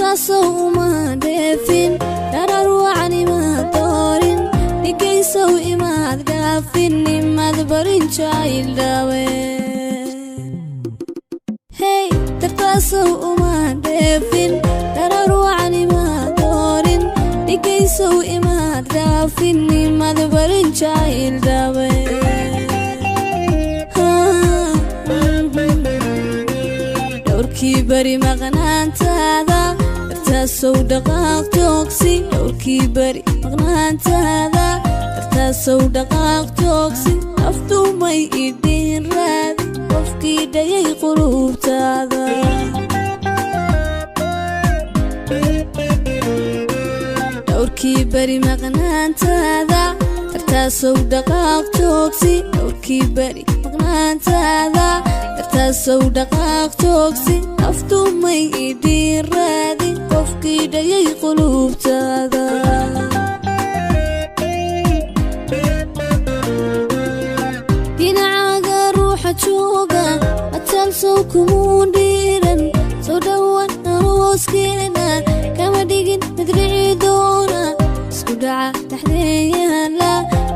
dartaasoo uma dheefin darar wacni ma doorin dhigaysow imaad dhaafin nimaad barin jacayl dhaawe hey dartaasoo uma dheefin darar wacni ma doorin dhigaysow imaad dhaafin nimaad barin jacayl dhaawe dhowrkii bari maqnaantaada dartaasoo dhaqaaq joogsi dhowrkii bari maqnaantaada dartaasoo dhaqaaq joogsi naftu may idhin raadi qofkii dhayay qulubtaada dhowrkii bari maqnaantaada dartaasoo dhaqaaq joogsi dhowrkii bari maqnaantaada dartaasoo dhaqaaq joogsi naftu may idhin raadi qofkii dhayay qulubtaada dhinacaaga ruuxa jooga matalsow kumuu dhiiran soo dhowaan arooskeena kama dhigin mid dhici doona isku dhaca dhexdeeyaala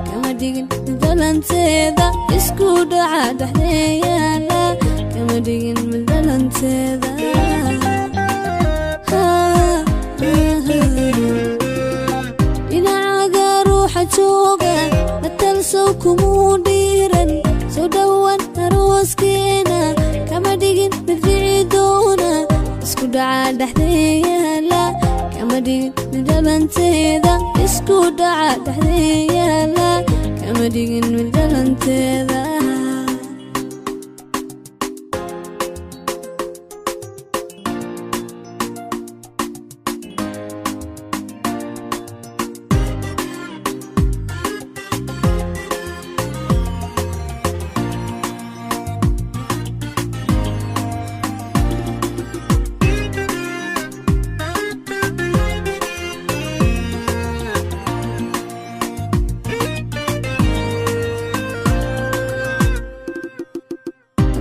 kama dhigin mid dhalanteeda isku dhaca dhexdeeyaala kama dhigin mid dhalanteeda dhinacaaga ruuxa jooga matalsow kumuu dhiiran soo dhowaan arooskeena kama dhigin mid dhici doona isku dhaca dhexdeeyaala kama dhigin mid dhalanteeda isku dhaca dhexdeeyaala kama dhigin mid dhalanteeda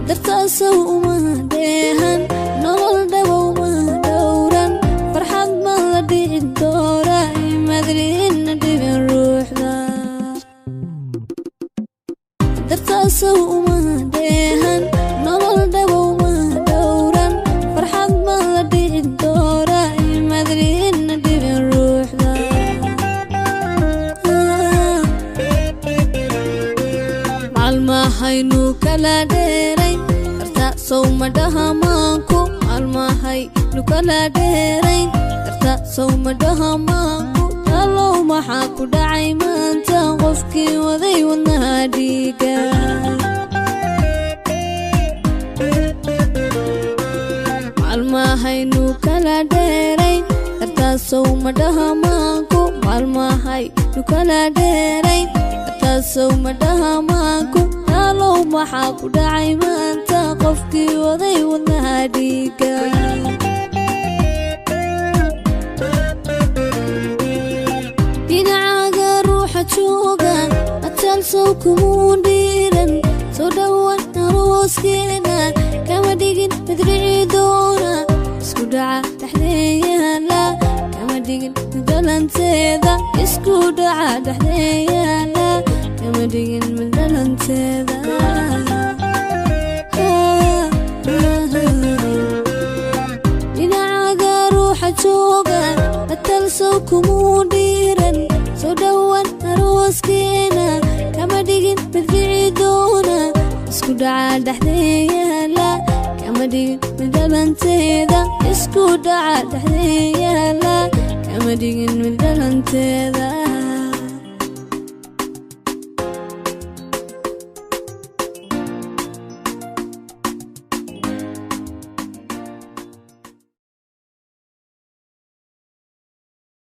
dartaasoo uma dheehan nolol dhabow ma dhowran farxad ma la dhicin doora imadriinna dhibin ruuxda dartaasoo uma dheehan nolol dhabow ma dhowran farxad ma la dhicin doora imadriinna dhibin ruuxda maalmahaynu kala dheeray dartaasoo madhahamaanku maalmahay nukala dheerayn dartaasoo madhahamaanku talow maxaa ku dhacay maanta qofkii waday wadnaha dhiiga maalmahay nukala dheerayn dartaasoo madhahamaanku maalmahay nukala dheerayn dartaasoo madhahamaanku talow maxaa ku dhacay maanta qofkii waday wadnaha dhiiga dhinacaaga ruuxa jooga matalsow kumuu dhiiran soo dhowaan arooskeena kama dhigin mid dhici doona isku dhaca dhexdeeyaala kama dhigin mid dhalanteeda isku dhaca dhexdeeyaala kama dhigin mid dhalanteeda dhinacaaga ruuxa jooga matalsow kumuu dhiiran soo dhowaan arooskeena kama dhigin mid dhici doona isku dhaca dhexdeeyaala kama dhigin mid dhalanteeda isku dhaca dhexdeeyaala kama dhigin mid dhalanteeda